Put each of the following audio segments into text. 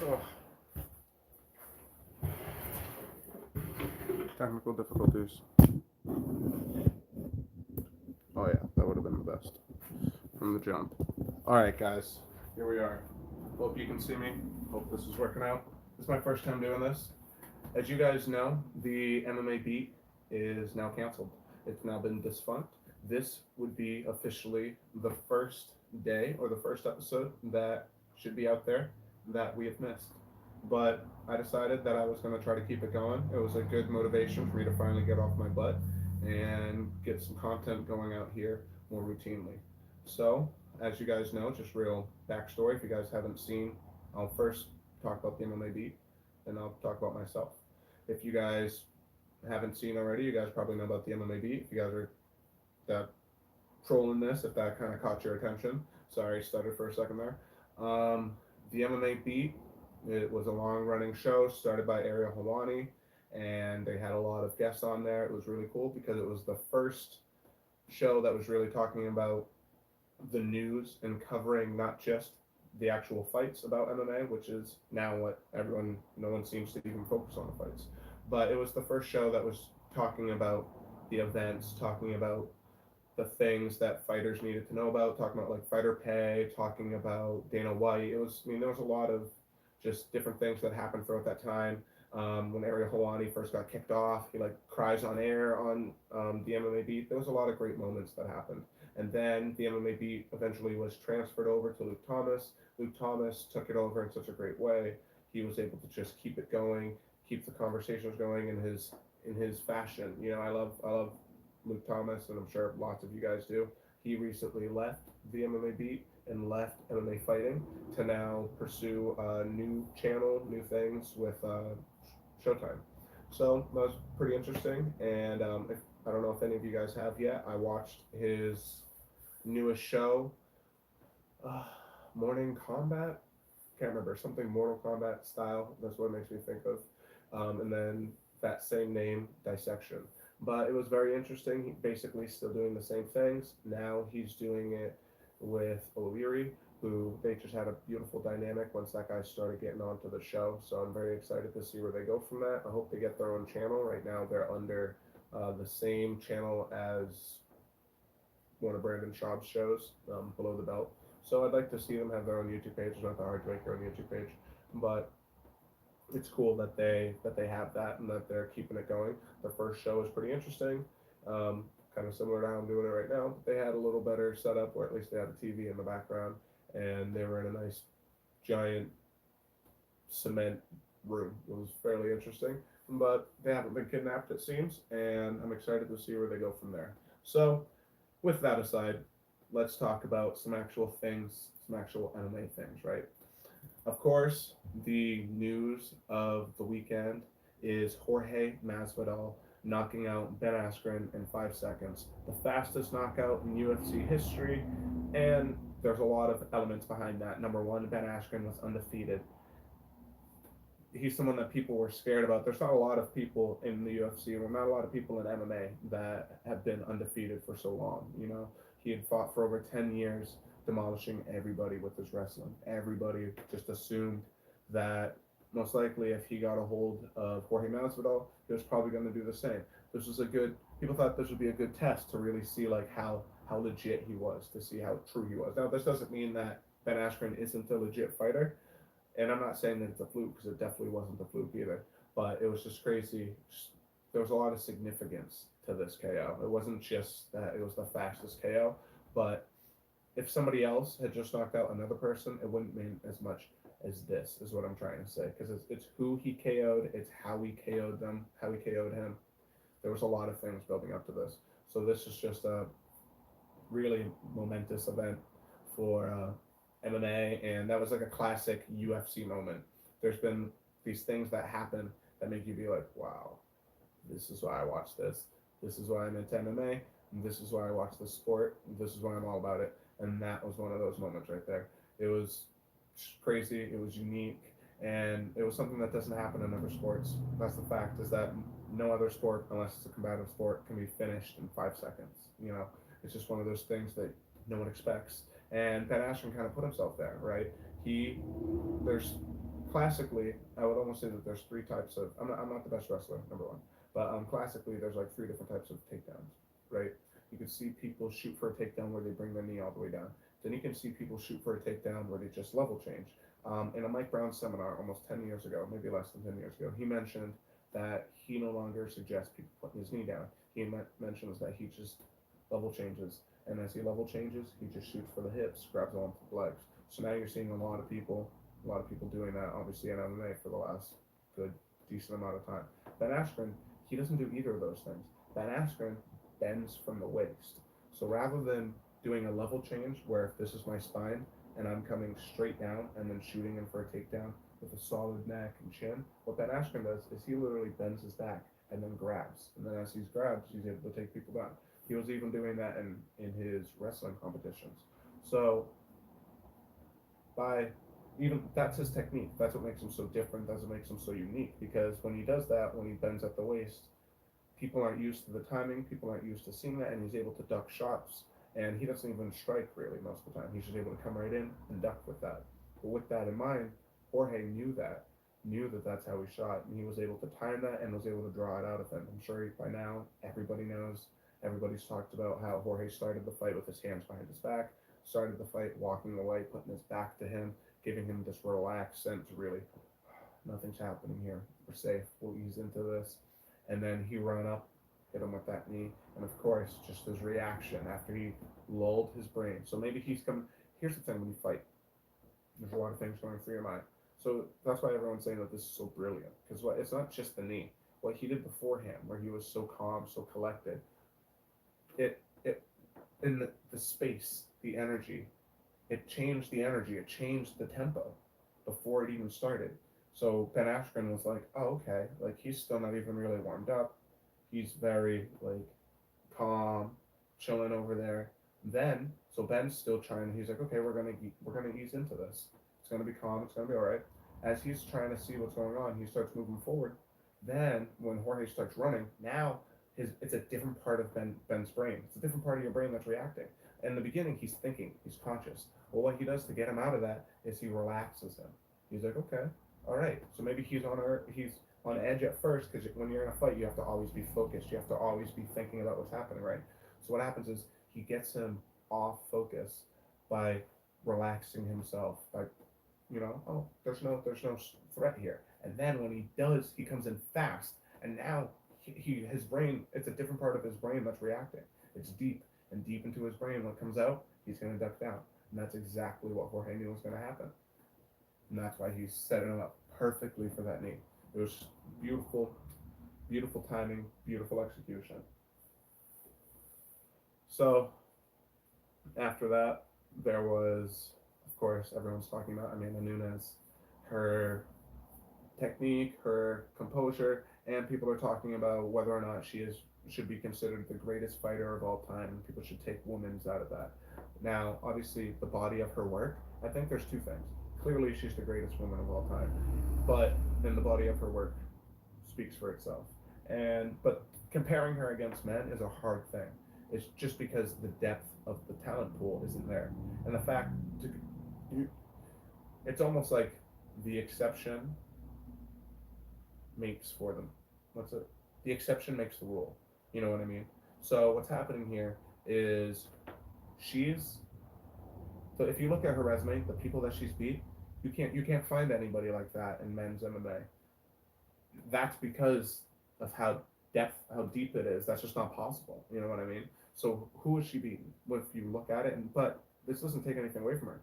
Oh, technical difficulties. Oh yeah, that would have been the best from the jump. All right, guys, here we are. Hope you can see me. Hope this is working out. This is my first time doing this. As you guys know, the MMA beat is now canceled. It's now been defunct. This would be officially the first day or the first episode that should be out there that we have missed. But I decided that I was going to try to keep it going. It was a good motivation for me to finally get off my butt and get some content going out here more routinely. So, as you guys know, just real backstory. If you guys haven't seen, I'll first talk about the MMA beat, and I'll talk about myself. If you guys haven't seen already, you guys probably know about the MMA beat. If you guys are that trolling this, if that kind of caught your attention, sorry, stuttered for a second there. The MMA beat, it was a long running show started by Ariel Hawani, and they had a lot of guests on there. It was really cool because it was the first show that was really talking about the news and covering not just the actual fights about MMA, which is now what no one seems to even focus on the fights. But it was the first show that was talking about the events, talking about the things that fighters needed to know about, talking about like fighter pay, talking about Dana White. There was a lot of just different things that happened throughout that time. When Ariel Helwani first got kicked off, he like cries on air on the MMA beat. There was a lot of great moments that happened. And then the MMA beat eventually was transferred over to Luke Thomas. Luke Thomas took it over in such a great way. He was able to just keep it going, keep the conversations going in his fashion. I love Luke Thomas, and I'm sure lots of you guys do. He recently left the MMA beat and left MMA fighting to now pursue a new channel, new things with Showtime. So that was pretty interesting. And if I don't know if any of you guys have yet, I watched his newest show, uh, Morning Combat. Can't remember, something Mortal Kombat style. That's what it makes me think of. And then that same name, Dissection. But it was very interesting. He basically still doing the same things. Now he's doing it with O'Leary, who they just had a beautiful dynamic once that guy started getting onto the show. So I'm very excited to see where they go from that. I hope they get their own channel. Right now they're under the same channel as one of Brandon Schaub's shows, Below the Belt. So I'd like to see them have their own YouTube page. It's not that hard to make their own YouTube page, but it's cool that they have that and that they're keeping it going. The first show was pretty interesting, kind of similar to how I'm doing it right now. They had a little better setup, or at least they had a TV in the background, and they were in a nice giant cement room. It was fairly interesting, but they haven't been kidnapped, it seems, and I'm excited to see where they go from there. So, with that aside, let's talk about some actual things, some actual MMA things, right? Of course, the news of the weekend is Jorge Masvidal knocking out Ben Askren in 5 seconds, the fastest knockout in UFC history, and there's a lot of elements behind that. Number one, Ben Askren was undefeated. He's someone that people were scared about. There's not a lot of people in the UFC, or not a lot of people in MMA that have been undefeated for so long. He had fought for over 10 years, demolishing everybody with his wrestling. Everybody just assumed that most likely if he got a hold of Jorge Masvidal, he was probably going to do the same. This was a good. People thought this would be a good test to really see like how legit he was, to see how true he was. Now this doesn't mean that Ben Askren isn't a legit fighter, and I'm not saying that it's a fluke because it definitely wasn't a fluke either. But it was just crazy. There was a lot of significance to this KO. It wasn't just that it was the fastest KO, but if somebody else had just knocked out another person, it wouldn't mean as much as this, is what I'm trying to say. Because it's who he KO'd, it's how he KO'd them, how he KO'd him. There was a lot of things building up to this. So this is just a really momentous event for MMA, and that was like a classic UFC moment. There's been these things that happen that make you be like, wow, this is why I watch this. This is why I'm into MMA. This is why I watch this sport. This is why I'm all about it. And that was one of those moments right there. It was crazy. It was unique. And it was something that doesn't happen in other sports. That's the fact, is that no other sport, unless it's a combative sport, can be finished in 5 seconds. It's just one of those things that no one expects. And Ben Askren kind of put himself there, right? There's classically, I would almost say that there's three types of. I'm not the best wrestler, number one, but classically, there's like three different types of takedowns, right? You can see people shoot for a takedown where they bring their knee all the way down. Then you can see people shoot for a takedown where they just level change. In a Mike Brown seminar almost 10 years ago, maybe less than 10 years ago, he mentioned that he no longer suggests people putting his knee down. He mentions that he just level changes, and as he level changes, he just shoots for the hips, grabs onto the legs. So now you're seeing a lot of people doing that, obviously in MMA for the last good decent amount of time. Ben Askren, he doesn't do either of those things. Ben Askren bends from the waist. So rather than doing a level change where if this is my spine and I'm coming straight down and then shooting in for a takedown with a solid neck and chin, what Ben Askren does is he literally bends his back and then grabs. And then as he's grabbed, he's able to take people down. He was even doing that in his wrestling competitions. So by even that's his technique. That's what makes him so different. That's what makes him so unique. Because when he does that, when he bends at the waist, people aren't used to the timing. People aren't used to seeing that, and he's able to duck shots. And he doesn't even strike really most of the time. He's just able to come right in and duck with that. But with that in mind, Jorge knew that that's how he shot, and he was able to time that and was able to draw it out of him. I'm sure by now everybody knows. Everybody's talked about how Jorge started the fight with his hands behind his back, started the fight walking away, putting his back to him, giving him this relaxed sense, really, nothing's happening here. We're safe. We'll ease into this. And then he run up, hit him with that knee, and of course, just his reaction after he lulled his brain. So maybe he's coming. Here's the thing: when you fight, there's a lot of things going through your mind. So that's why everyone's saying that this is so brilliant, because what it's not just the knee. What he did beforehand, where he was so calm, so collected, it in the space, the energy, it changed the energy, it changed the tempo before it even started. So Ben Askren was like, oh, okay, like he's still not even really warmed up. He's very like calm, chilling over there. Then, so Ben's still trying. He's like, okay, we're gonna ease into this. It's gonna be calm. It's gonna be all right. As he's trying to see what's going on, he starts moving forward. Then, when Jorge starts running, now it's a different part of Ben's brain. It's a different part of your brain that's reacting. In the beginning, he's thinking, he's conscious. Well, what he does to get him out of that is he relaxes him. He's like, okay, all right. So maybe he's on edge at first, because when you're in a fight, you have to always be focused. You have to always be thinking about what's happening, right? So what happens is he gets him off focus by relaxing himself, by oh, there's no threat here. And then when he does, he comes in fast, and now his brain, it's a different part of his brain that's reacting. It's deep and deep into his brain. When it comes out, he's going to duck down, and that's exactly what Jorge knew was going to happen, and that's why he's setting him up perfectly for that knee. It was beautiful, beautiful timing, beautiful execution. So after that, there was, of course, everyone's talking about Amanda Nunes, her technique, her composure, and people are talking about whether or not should be considered the greatest fighter of all time, and people should take women's out of that. Now, obviously, the body of her work, I think there's two things. Clearly, she's the greatest woman of all time, but then the body of her work speaks for itself. But comparing her against men is a hard thing. It's just because the depth of the talent pool isn't there, and the fact it's almost like the exception makes for them. What's it? The exception makes the rule. You know what I mean? So what's happening here is she's so if you look at her resume, the people that she's beat, you can't find anybody like that in men's MMA. That's because of how deep it is. That's just not possible. You know what I mean? So who is she beating? If you look at it, but this doesn't take anything away from her.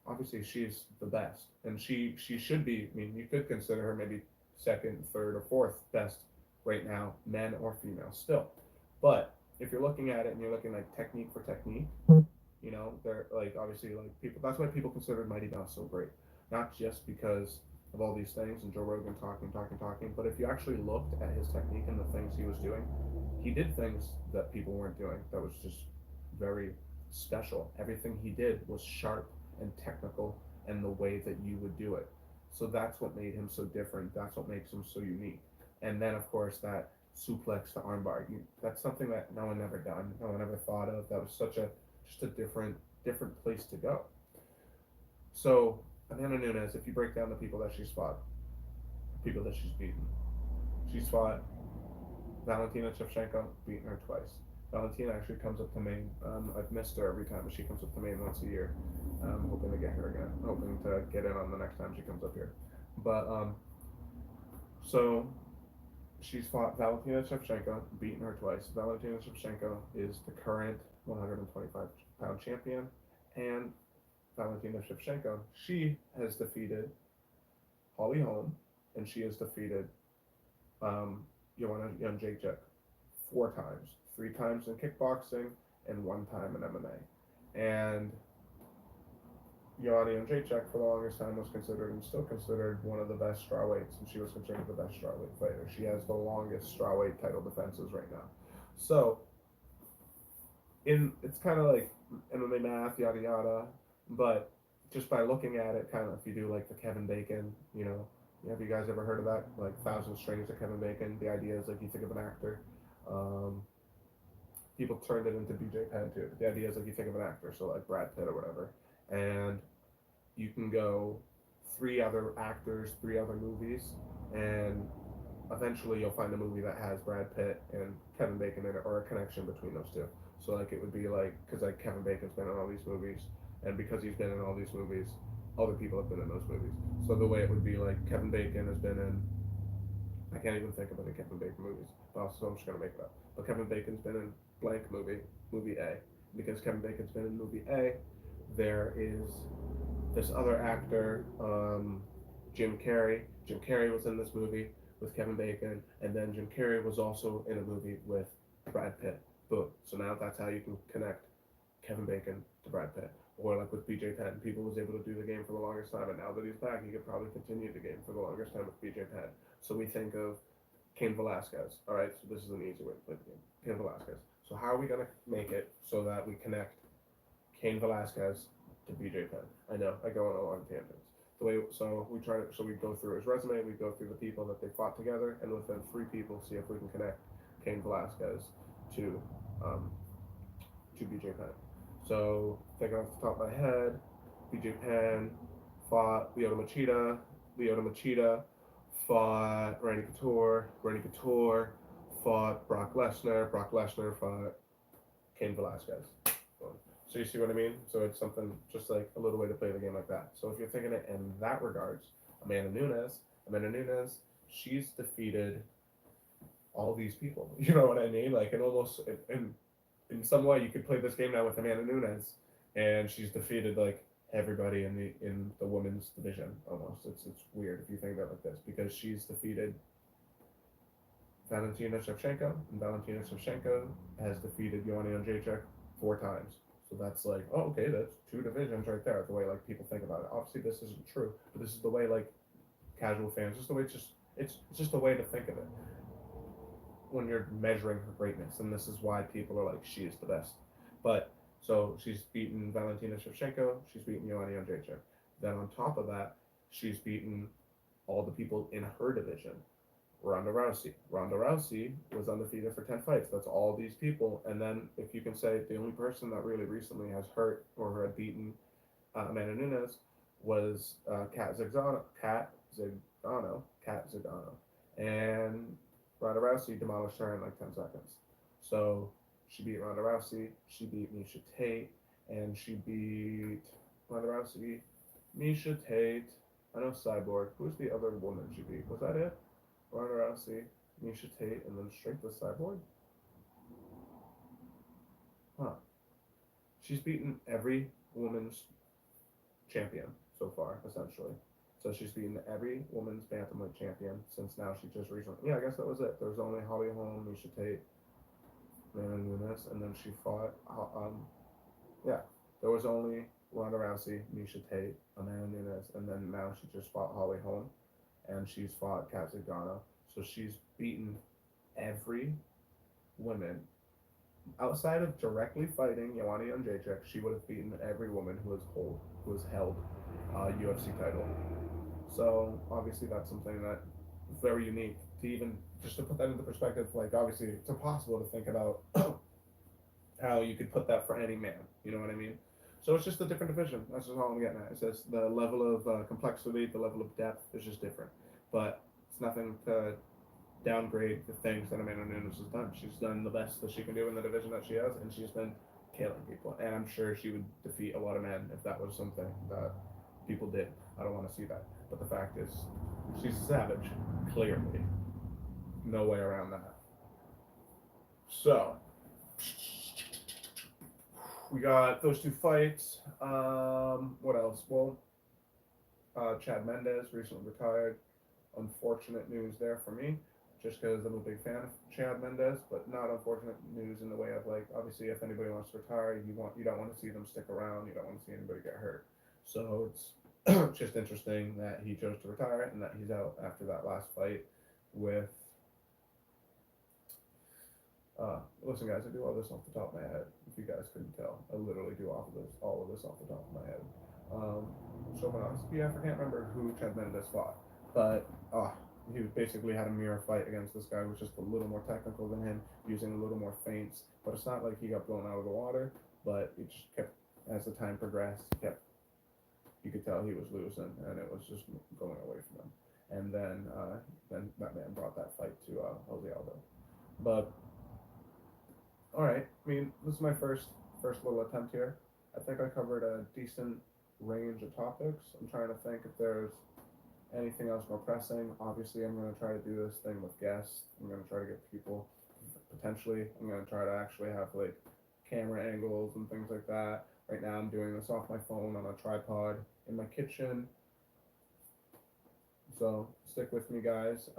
Obviously, she's the best, and she should be. I mean, you could consider her maybe second, third, or fourth best right now, men or female, still. But if you're looking at it and you're looking like technique for technique, they're like obviously like people. That's why people consider Mighty Mouse so great, not just because of all these things and Joe Rogan talking, but if you actually looked at his technique and the things he was doing, he did things that people weren't doing. That was just very special. Everything he did was sharp and technical, and the way that you would do it. So that's what made him so different. That's what makes him so unique. And then of course that suplex to armbar. That's something that no one ever done. No one ever thought of. That was just a different place to go. So Amanda Nunes, if you break down the people that she's fought, people that she's beaten, she's fought Valentina Shevchenko, beaten her twice. Valentina actually comes up to Maine. I've missed her every time, but she comes up to Maine once a year. I'm hoping to get her again. Hoping to get in on the next time she comes up here. But so she's fought Valentina Shevchenko, beaten her twice. Valentina Shevchenko is the current 125-pound champion, and Valentina Shevchenko, she has defeated Holly Holm, and she has defeated Joanna Jędrzejczyk 4 times, 3 times in kickboxing and 1 time in MMA. And Joanna Jędrzejczyk for the longest time was considered and still considered one of the best strawweights, and she was considered the best strawweight fighter. She has the longest strawweight title defenses right now. So it's kind of like MMA math, yada yada, but just by looking at it, kind of if you do like the Kevin Bacon, have you guys ever heard of that? Like Thousand Strings of Kevin Bacon. The idea is like you think of an actor. Um, People turned it into BJ Penn too. The idea is like you think of an actor, so like Brad Pitt or whatever, and you can go 3 other actors, 3 other movies, and eventually you'll find a movie that has Brad Pitt and Kevin Bacon in it, or a connection between those two. So like it would be like because like Kevin Bacon's been in all these movies, and because he's been in all these movies, other people have been in those movies. So the way it would be like Kevin Bacon has been in, I can't even think of any Kevin Bacon movies, so I'm just gonna make it up. But Kevin Bacon's been in blank movie A. Because Kevin Bacon's been in movie A, there is this other actor, Jim Carrey. Jim Carrey was in this movie with Kevin Bacon, and then Jim Carrey was also in a movie with Brad Pitt. Boom. So now that's how you can connect Kevin Bacon to Brad Pitt. Or like with BJ Penn, people was able to do the game for the longest time, and now that he's back, he could probably continue the game for the longest time with BJ Penn. So we think of Cain Velasquez. All right, so this is an easy way to play the game. Cain Velasquez. So how are we gonna make it so that we connect Cain Velasquez to BJ Penn? I know I go on a long tangents. We go through his resume, we go through the people that they fought together, and within 3 people, see if we can connect Cain Velasquez to um, to BJ Penn. So thinking off the top of my head, BJ Penn fought Lyoto Machida. Lyoto Machida fought Randy Couture. Randy Couture fought Brock Lesnar. Brock Lesnar fought Cain Velasquez. So you see what I mean? So it's something just like a little way to play the game like that. So if you're thinking it in that regards, Amanda Nunes, she's defeated all these people. You know what I mean? Like in some way you could play this game now with Amanda Nunes, and she's defeated like everybody in the women's division almost. It's weird if you think about it like this, because she's defeated Valentina Shevchenko, and Valentina Shevchenko has defeated Joanna Jędrzejczyk 4 times. So that's like, oh, okay, that's 2 divisions right there. The way like people think about it. Obviously, this isn't true, but this is the way like casual fans, just the way it's just a way to think of it when you're measuring her greatness, and this is why people are like, she is the best. But so she's beaten Valentina Shevchenko, she's beaten Joanna Jędrzejczyk. Then on top of that, she's beaten all the people in her division. Ronda Rousey. Ronda Rousey was undefeated for 10 fights. That's all these people. And then if you can say the only person that really recently has hurt or had beaten Amanda Nunes was Kat Zingano. And Ronda Rousey demolished her in like 10 seconds. So she beat Ronda Rousey, she beat Miesha Tate, and she beat Ronda Rousey, Miesha Tate, I know Cyborg. Who's the other woman she beat? Was that it? Ronda Rousey, Miesha Tate, and then straight to Cyborg? Huh. She's beaten every woman's champion so far, essentially. So she's beaten every women's bantamweight champion since now she just recently. Yeah, I guess that was it. There was only Holly Holm, Miesha Tate, Amanda Nunes, and then she fought. Yeah, there was only Ronda Rousey, Miesha Tate, Amanda Nunes, and then now she just fought Holly Holm, and she's fought Kat Zingano. So she's beaten every woman outside of directly fighting Joanna Jędrzejczyk. She would have beaten every woman who has held UFC title. So obviously that's something that is very unique to even just to put that into perspective. Like obviously it's impossible to think about how you could put that for any man. You know what I mean? So it's just a different division. That's just all I'm getting at. It's just the level of complexity, the level of depth is just different. But it's nothing to downgrade the things that Amanda Nunes has done. She's done the best that she can do in the division that she has, and she's been killing people. And I'm sure she would defeat a lot of men if that was something that people did. I don't want to see that. But the fact is, she's a savage, clearly. No way around that. So, we got those two fights. What else? Well, Chad Mendez recently retired. Unfortunate news there for me, just because I'm a big fan of Chad Mendez, but not unfortunate news in the way of like obviously if anybody wants to retire, you don't want to see them stick around. You don't want to see anybody get hurt. So it's just interesting that he chose to retire and that he's out after that last fight with. Listen, guys, I do all this off the top of my head. If you guys couldn't tell, I literally do all of this off the top of my head. So when I was, yeah, I can't remember who Chad Mendez fought, but he basically had a mirror fight against this guy who was just a little more technical than him, using a little more feints. But it's not like he got blown out of the water, but it just kept, as the time progressed, you could tell he was losing, and it was just going away from him. And then that man brought that fight to Jose Aldo. But all right, I mean, this is my first little attempt here. I think I covered a decent range of topics. I'm trying to think if there's anything else more pressing. Obviously, I'm going to try to do this thing with guests. I'm going to try to get people, potentially, I'm going to try to actually have like camera angles and things like that. Right now, I'm doing this off my phone on a tripod in my kitchen. So stick with me, guys.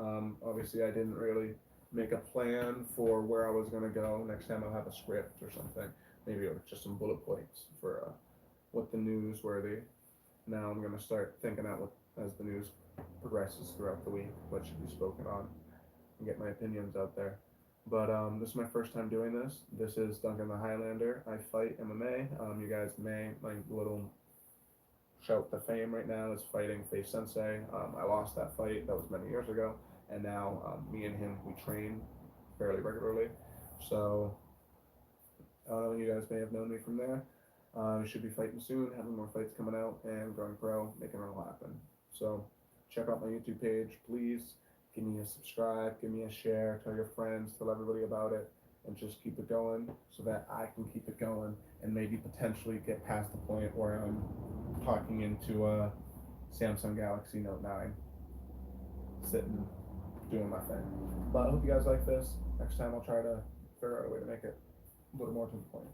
Obviously, I didn't really make a plan for where I was going to go. Next time I'll have a script or something. Maybe just some bullet points for what the newsworthy. Now I'm going to start thinking out what, as the news progresses throughout the week, what should be spoken on, and get my opinions out there. But this is my first time doing this. This is Duncan the Highlander. I fight MMA. You guys may, my little shout to fame right now is fighting Face Sensei. I lost that fight. That was many years ago. And now me and him, we train fairly regularly. So you guys may have known me from there. I should be fighting soon, having more fights coming out, and growing pro, making it all happen. So check out my YouTube page, please. Give me a subscribe, give me a share, tell your friends, tell everybody about it, and just keep it going so that I can keep it going and maybe potentially get past the point where I'm talking into a Samsung Galaxy Note 9, sitting, doing my thing. But I hope you guys like this. Next time I'll try to figure out a way to make it a little more to the point.